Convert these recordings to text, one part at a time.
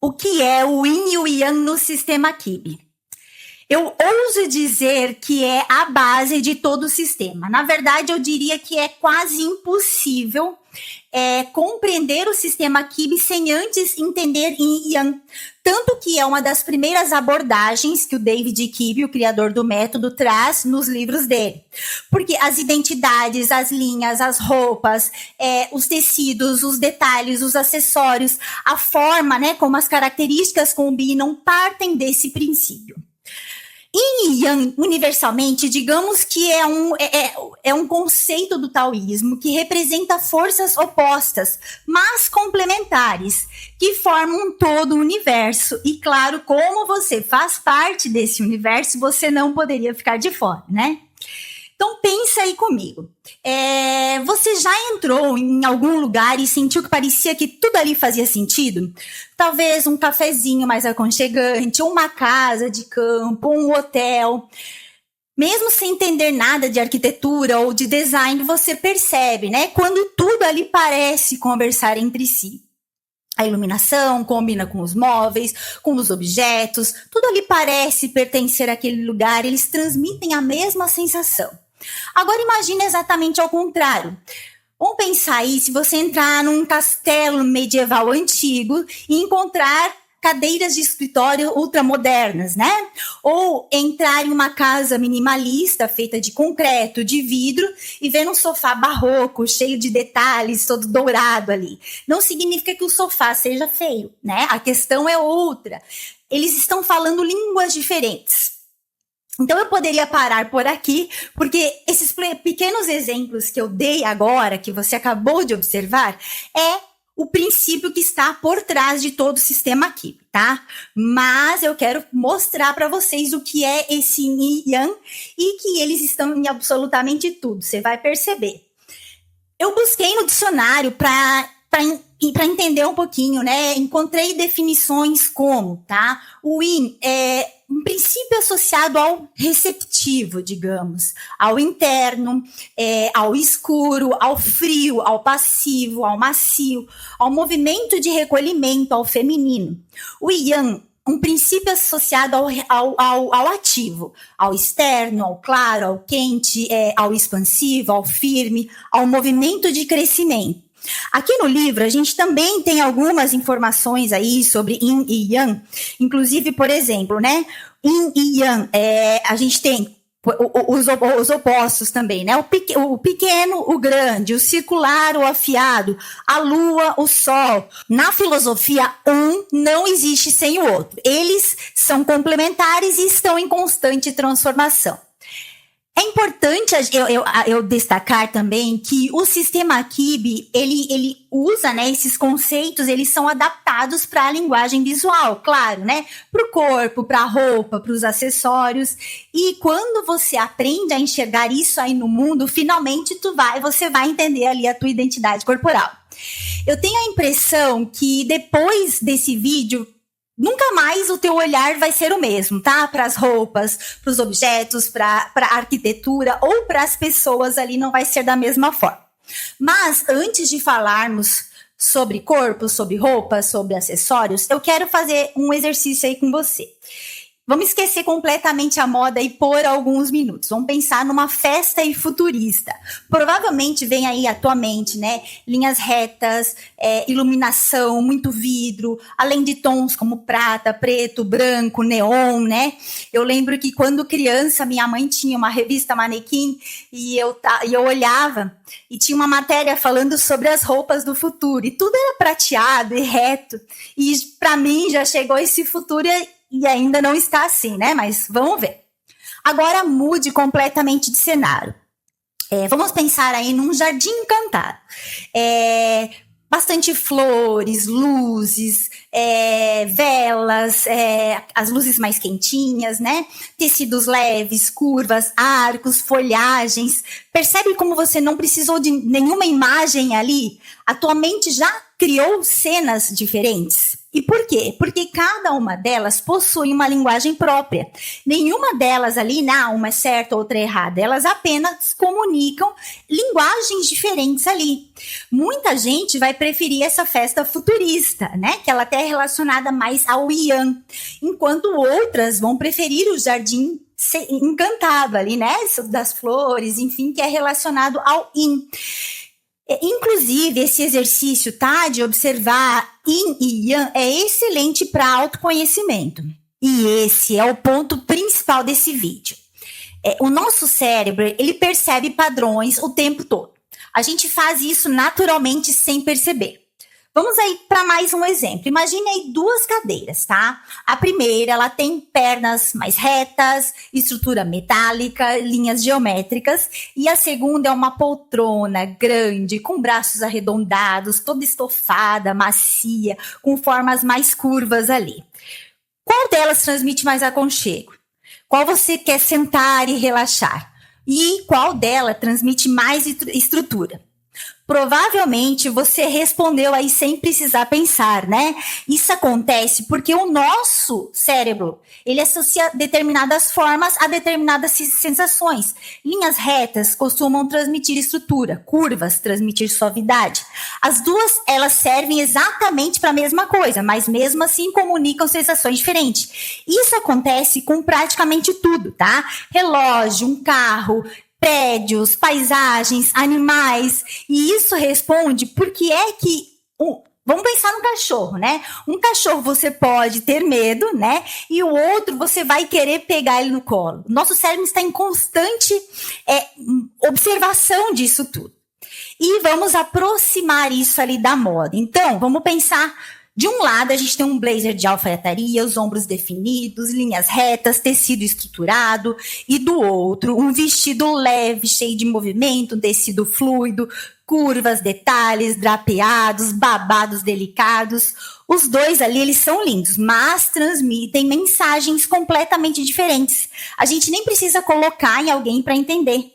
o que é o Yin e o Yang no sistema Kibe. Eu ouso dizer que é a base de todo o sistema. Na verdade, eu diria que é quase impossível compreender o sistema Kibe sem antes entender Yin e Yang. Tanto que é uma das primeiras abordagens que o David Kibe, o criador do método, traz nos livros dele. Porque as identidades, as linhas, as roupas, os tecidos, os detalhes, os acessórios, a forma, né, como as características combinam, partem desse princípio. Yin e Yang, universalmente, digamos que é um conceito do taoísmo que representa forças opostas, mas complementares, que formam todo o universo. E, claro, como você faz parte desse universo, você não poderia ficar de fora, né? Então, pensa aí comigo. Você já entrou em algum lugar e sentiu que parecia que tudo ali fazia sentido? Talvez um cafezinho mais aconchegante, uma casa de campo, um hotel. Mesmo sem entender nada de arquitetura ou de design, você percebe, né? Quando tudo ali parece conversar entre si. A iluminação combina com os móveis, com os objetos, tudo ali parece pertencer àquele lugar, eles transmitem a mesma sensação. Agora imagine exatamente ao contrário. Vamos pensar aí se você entrar num castelo medieval antigo e encontrar cadeiras de escritório ultramodernas, né? Ou entrar em uma casa minimalista feita de concreto, de vidro e ver um sofá barroco, cheio de detalhes, todo dourado ali. Não significa que o sofá seja feio, né? A questão é outra. Eles estão falando línguas diferentes. Então, eu poderia parar por aqui, porque esses pequenos exemplos que eu dei agora, que você acabou de observar, é o princípio que está por trás de todo o sistema aqui, tá? Mas eu quero mostrar para vocês o que é esse Yin e Yang e que eles estão em absolutamente tudo, você vai perceber. Eu busquei no dicionário para entender um pouquinho, né? Encontrei definições como, tá? O Yin é um princípio associado ao receptivo, digamos, ao interno, ao escuro, ao frio, ao passivo, ao macio, ao movimento de recolhimento, ao feminino. O Yang, um princípio associado ao ativo, ao externo, ao claro, ao quente, ao expansivo, ao firme, ao movimento de crescimento. Aqui no livro, a gente também tem algumas informações aí sobre Yin e Yang, inclusive, por exemplo, né, Yin e Yang, a gente tem os opostos também, né, o pequeno, o grande, o circular, o afiado, a lua, o sol. Na filosofia, um não existe sem o outro. Eles são complementares e estão em constante transformação. É importante eu destacar também que o sistema Kibe, ele usa, né, esses conceitos, eles são adaptados para a linguagem visual, claro, né, para o corpo, para a roupa, para os acessórios. E quando você aprende a enxergar isso aí no mundo, finalmente você vai entender ali a tua identidade corporal. Eu tenho a impressão que depois desse vídeo, nunca mais o teu olhar vai ser o mesmo, tá? Para as roupas, para os objetos, para a arquitetura ou para as pessoas ali não vai ser da mesma forma. Mas antes de falarmos sobre corpo, sobre roupas, sobre acessórios, eu quero fazer um exercício aí com você. Vamos esquecer completamente a moda e por alguns minutos. Vamos pensar numa festa e futurista. Provavelmente vem aí à tua mente, né? Linhas retas, iluminação, muito vidro, além de tons como prata, preto, branco, neon, né? Eu lembro que quando criança, minha mãe tinha uma revista Manequim e eu olhava e tinha uma matéria falando sobre as roupas do futuro. E tudo era prateado e reto. E para mim já chegou esse futuro e ainda não está assim, né? Mas vamos ver. Agora mude completamente de cenário. Vamos pensar aí num jardim encantado. Bastante flores, luzes, velas, as luzes mais quentinhas, né? Tecidos leves, curvas, arcos, folhagens. Percebe como você não precisou de nenhuma imagem ali? A tua mente já criou cenas diferentes. E por quê? Porque cada uma delas possui uma linguagem própria. Nenhuma delas ali, não, uma é certa, outra é errada. Elas apenas comunicam linguagens diferentes ali. Muita gente vai preferir essa festa futurista, né? Que ela até é relacionada mais ao Ian. Enquanto outras vão preferir o jardim encantado ali, né? Das flores, enfim, que é relacionado ao Yin. Inclusive, esse exercício, tá, de observar Yin e Yang é excelente para autoconhecimento. E esse é o ponto principal desse vídeo. O nosso cérebro, ele percebe padrões o tempo todo. A gente faz isso naturalmente sem perceber. Vamos aí para mais um exemplo. Imagine aí duas cadeiras, tá? A primeira, ela tem pernas mais retas, estrutura metálica, linhas geométricas. E a segunda é uma poltrona grande, com braços arredondados, toda estofada, macia, com formas mais curvas ali. Qual delas transmite mais aconchego? Qual você quer sentar e relaxar? E qual dela transmite mais estrutura? Provavelmente você respondeu aí sem precisar pensar, né? Isso acontece porque o nosso cérebro, ele associa determinadas formas a determinadas sensações. Linhas retas costumam transmitir estrutura, curvas transmitir suavidade. As duas, elas servem exatamente para a mesma coisa, mas mesmo assim comunicam sensações diferentes. Isso acontece com praticamente tudo, tá? Relógio, um carro, prédios, paisagens, animais, e isso responde porque é que, vamos pensar no cachorro, né? Um cachorro você pode ter medo, né? E o outro você vai querer pegar ele no colo. Nosso cérebro está em constante observação disso tudo. E vamos aproximar isso ali da moda. Então, vamos pensar. De um lado, a gente tem um blazer de alfaiataria, os ombros definidos, linhas retas, tecido estruturado. E do outro, um vestido leve, cheio de movimento, um tecido fluido, curvas, detalhes, drapeados, babados delicados. Os dois ali, eles são lindos, mas transmitem mensagens completamente diferentes. A gente nem precisa colocar em alguém para entender.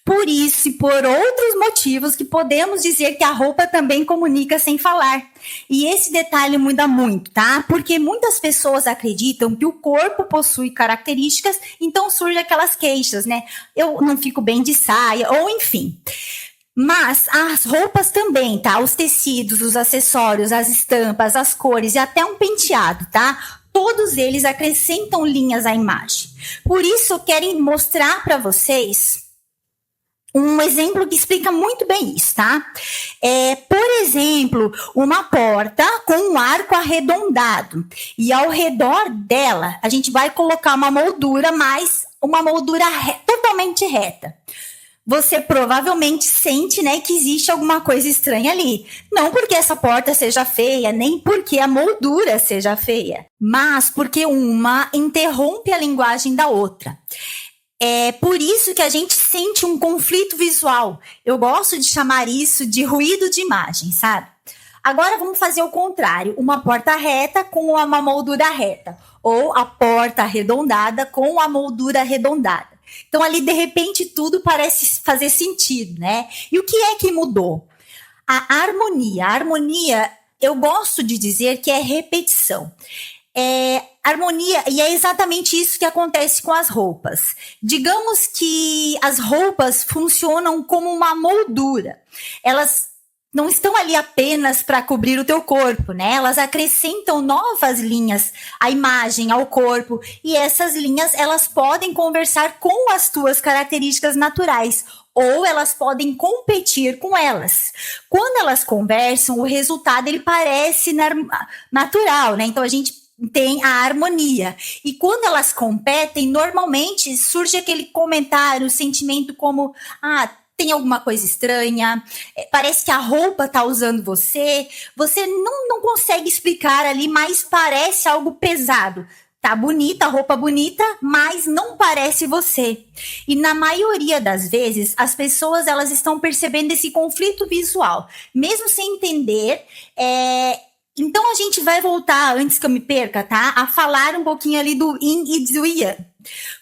Por isso e por outros motivos que podemos dizer que a roupa também comunica sem falar. E esse detalhe muda muito, tá? Porque muitas pessoas acreditam que o corpo possui características, então surgem aquelas queixas, né? Eu não fico bem de saia, ou enfim. Mas as roupas também, tá? Os tecidos, os acessórios, as estampas, as cores e até um penteado, tá? Todos eles acrescentam linhas à imagem. Por isso, eu quero mostrar para vocês um exemplo que explica muito bem isso, tá? Por exemplo, uma porta com um arco arredondado. E ao redor dela, a gente vai colocar uma moldura, mas uma moldura totalmente reta. Você provavelmente sente, né, que existe alguma coisa estranha ali. Não porque essa porta seja feia, nem porque a moldura seja feia, mas porque uma interrompe a linguagem da outra. É por isso que a gente sente um conflito visual. Eu gosto de chamar isso de ruído de imagem, sabe? Agora vamos fazer o contrário. Uma porta reta com uma moldura reta. Ou a porta arredondada com a moldura arredondada. Então ali, de repente, tudo parece fazer sentido, né? E o que é que mudou? A harmonia. A harmonia, eu gosto de dizer que é repetição. Harmonia, e é exatamente isso que acontece com as roupas. Digamos que as roupas funcionam como uma moldura. Elas não estão ali apenas para cobrir o teu corpo, né? Elas acrescentam novas linhas à imagem, ao corpo. E essas linhas, elas podem conversar com as tuas características naturais. Ou elas podem competir com elas. Quando elas conversam, o resultado ele parece natural, né? Então a gente tem a harmonia. E quando elas competem, normalmente surge aquele comentário, sentimento como, tem alguma coisa estranha, parece que a roupa tá usando você não consegue explicar ali, mas parece algo pesado. Tá bonita, a roupa bonita, mas não parece você. E na maioria das vezes, as pessoas elas estão percebendo esse conflito visual, mesmo sem entender. Então, a gente vai voltar, antes que eu me perca, tá? A falar um pouquinho ali do Yin e do Yang.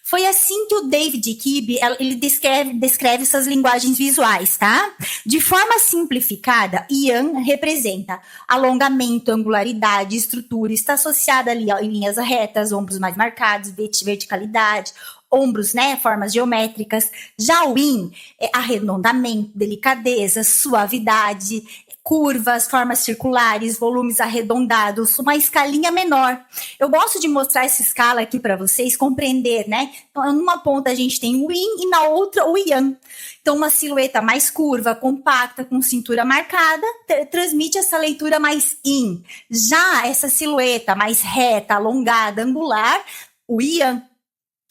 Foi assim que o David Kibbe, ele descreve essas linguagens visuais, tá? De forma simplificada, Yang representa alongamento, angularidade, estrutura, está associada ali em linhas retas, ombros mais marcados, verticalidade, ombros, né, formas geométricas. Já o Yin é arredondamento, delicadeza, suavidade, curvas, formas circulares, volumes arredondados, uma escalinha menor. Eu gosto de mostrar essa escala aqui para vocês compreender, né? Então, numa ponta a gente tem o Yin e na outra o Yang. Então, uma silhueta mais curva, compacta, com cintura marcada, transmite essa leitura mais Yin. Já essa silhueta mais reta, alongada, angular, o Yang.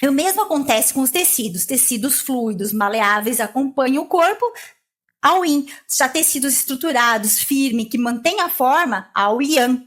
E o mesmo acontece com os tecidos. Tecidos fluidos, maleáveis, acompanham o corpo, ao Yin. Já tecidos estruturados, firme, que mantém a forma, ao Yang.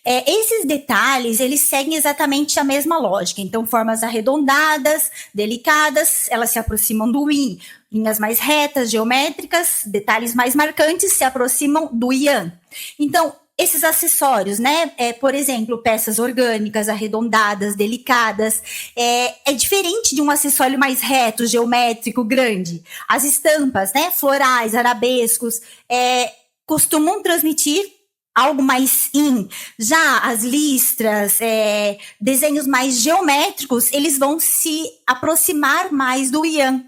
Esses detalhes, eles seguem exatamente a mesma lógica. Então, formas arredondadas, delicadas, elas se aproximam do Yin. Linhas mais retas, geométricas, detalhes mais marcantes se aproximam do Yang. Então, esses acessórios, né? Por exemplo, peças orgânicas, arredondadas, delicadas, é diferente de um acessório mais reto, geométrico, grande. As estampas, né? Florais, arabescos, costumam transmitir algo mais Yin. Já as listras, desenhos mais geométricos, eles vão se aproximar mais do Yang.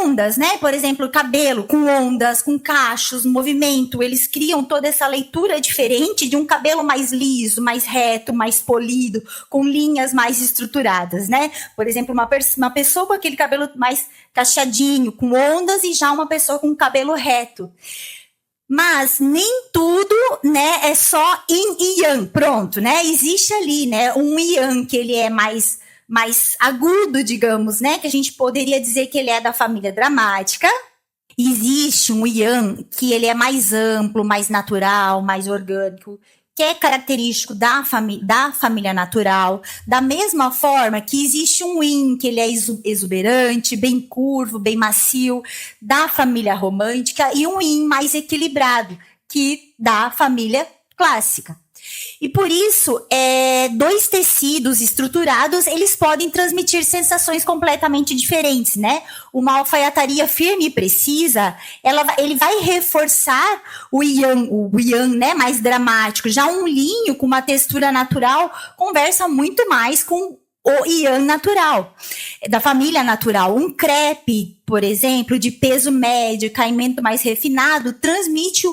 Ondas, né? Por exemplo, cabelo com ondas, com cachos, movimento, eles criam toda essa leitura diferente de um cabelo mais liso, mais reto, mais polido, com linhas mais estruturadas, né? Por exemplo, uma pessoa com aquele cabelo mais cacheadinho, com ondas, e já uma pessoa com cabelo reto. Mas nem tudo, né, é só Yin e Yang, pronto, né? Existe ali, né, um Yang que ele é mais agudo, digamos, né? Que a gente poderia dizer que ele é da família dramática. Existe um Yang que ele é mais amplo, mais natural, mais orgânico, que é característico da família natural. Da mesma forma que existe um Yin que ele é exuberante, bem curvo, bem macio, da família romântica, e um Yin mais equilibrado, que da família clássica. E por isso, dois tecidos estruturados, eles podem transmitir sensações completamente diferentes, né? Uma alfaiataria firme e precisa, ele vai reforçar o yang, né, mais dramático. Já um linho com uma textura natural conversa muito mais com o yang natural, da família natural. Um crepe, por exemplo, de peso médio, caimento mais refinado, transmite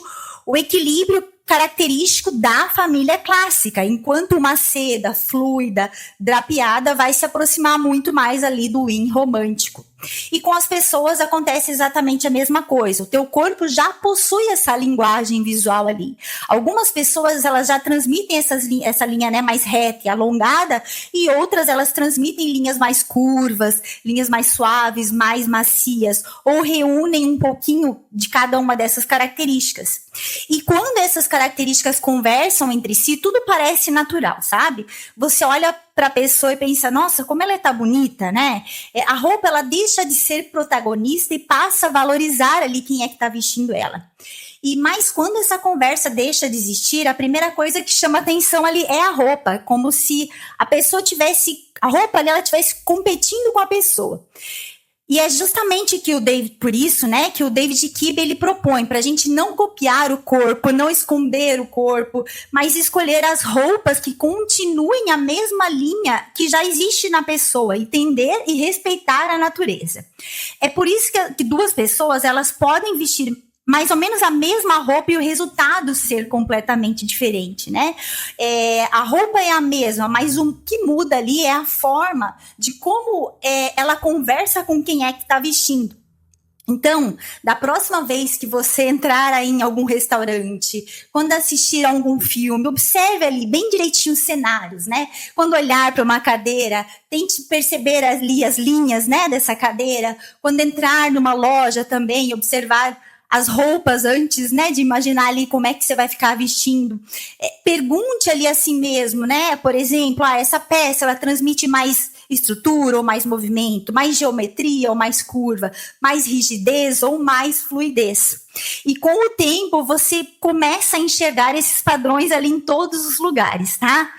o equilíbrio característico da família clássica, enquanto uma seda fluida, drapeada, vai se aproximar muito mais ali do Yin romântico. E com as pessoas acontece exatamente a mesma coisa. O teu corpo já possui essa linguagem visual ali. Algumas pessoas, elas já transmitem essa linha, né, mais reta e alongada, e outras elas transmitem linhas mais curvas, linhas mais suaves, mais macias, ou reúnem um pouquinho de cada uma dessas características. E quando essas características conversam entre si, tudo parece natural, sabe? Você olha para a pessoa e pensa, nossa, como ela tá bonita, né? A roupa, ela deixa de ser protagonista e passa a valorizar ali quem é que tá vestindo ela. Mas quando essa conversa deixa de existir, a primeira coisa que chama atenção ali é a roupa, como se a pessoa a roupa ali, ela estivesse competindo com a pessoa. E é justamente por isso, né, que o David Kibbe, ele propõe para a gente não copiar o corpo, não esconder o corpo, mas escolher as roupas que continuem a mesma linha que já existe na pessoa, entender e respeitar a natureza. É por isso que duas pessoas, elas podem vestir mais ou menos a mesma roupa e o resultado ser completamente diferente, né? A roupa é a mesma, mas o que muda ali é a forma de como ela conversa com quem é que está vestindo. Então, da próxima vez que você entrar aí em algum restaurante, quando assistir a algum filme, observe ali bem direitinho os cenários, né? Quando olhar para uma cadeira, tente perceber ali as linhas, né, dessa cadeira. Quando entrar numa loja também, observar as roupas antes, né, de imaginar ali como é que você vai ficar vestindo. Pergunte ali a si mesmo, né, por exemplo, essa peça, ela transmite mais estrutura ou mais movimento, mais geometria ou mais curva, mais rigidez ou mais fluidez. E com o tempo, você começa a enxergar esses padrões ali em todos os lugares, tá?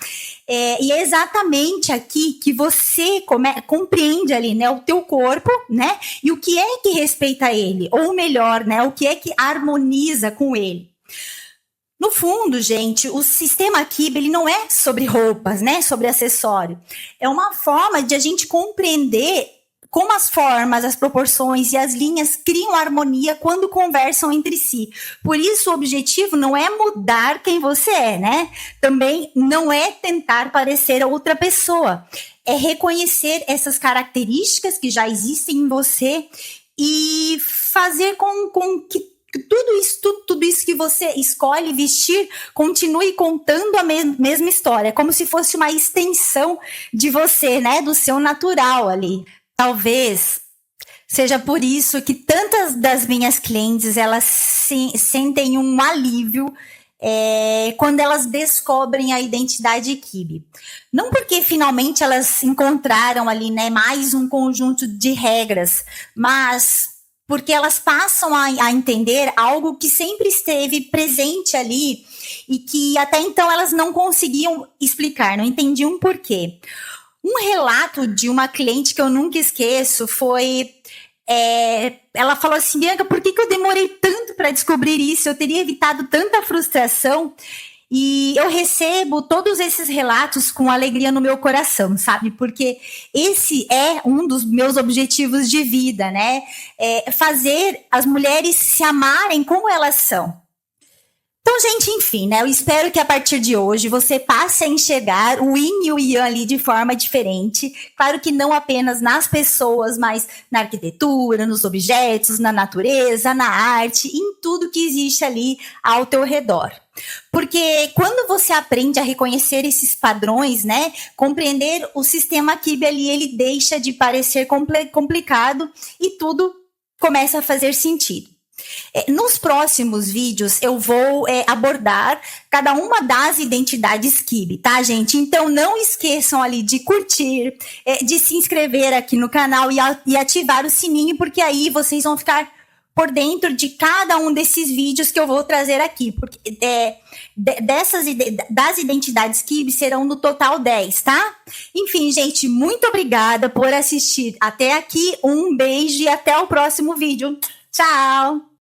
E é exatamente aqui que você compreende ali, né, o teu corpo, né, e o que é que respeita ele, ou melhor, né, o que é que harmoniza com ele. No fundo, gente, o sistema Kibe, ele não é sobre roupas, né, sobre acessório. É uma forma de a gente compreender como as formas, as proporções e as linhas criam harmonia quando conversam entre si. Por isso, o objetivo não é mudar quem você é, né? Também não é tentar parecer outra pessoa. É reconhecer essas características que já existem em você e fazer com que tudo isso que você escolhe vestir continue contando a mesma história, como se fosse uma extensão de você, né? Do seu natural ali. Talvez seja por isso que tantas das minhas clientes, elas sentem um alívio quando elas descobrem a identidade Kibe. Não porque finalmente elas encontraram ali, né, mais um conjunto de regras, mas porque elas passam a entender algo que sempre esteve presente ali e que até então elas não conseguiam explicar, não entendiam por quê. Um relato de uma cliente que eu nunca esqueço foi... ela falou assim, Bianca, por que eu demorei tanto para descobrir isso? Eu teria evitado tanta frustração. E eu recebo todos esses relatos com alegria no meu coração, sabe? Porque esse é um dos meus objetivos de vida, né? Fazer as mulheres se amarem como elas são. Então, gente, enfim, né? Eu espero que a partir de hoje você passe a enxergar o yin e o yang ali de forma diferente. Claro que não apenas nas pessoas, mas na arquitetura, nos objetos, na natureza, na arte, em tudo que existe ali ao teu redor. Porque quando você aprende a reconhecer esses padrões, né? Compreender o sistema Kibe ali, ele deixa de parecer complicado e tudo começa a fazer sentido. Nos próximos vídeos eu vou abordar cada uma das identidades Kibe, tá, gente? Então não esqueçam ali de curtir, de se inscrever aqui no canal e ativar o sininho, porque aí vocês vão ficar por dentro de cada um desses vídeos que eu vou trazer aqui. Porque das identidades Kibe serão no total 10, tá? Enfim, gente, muito obrigada por assistir até aqui. Um beijo e até o próximo vídeo. Tchau!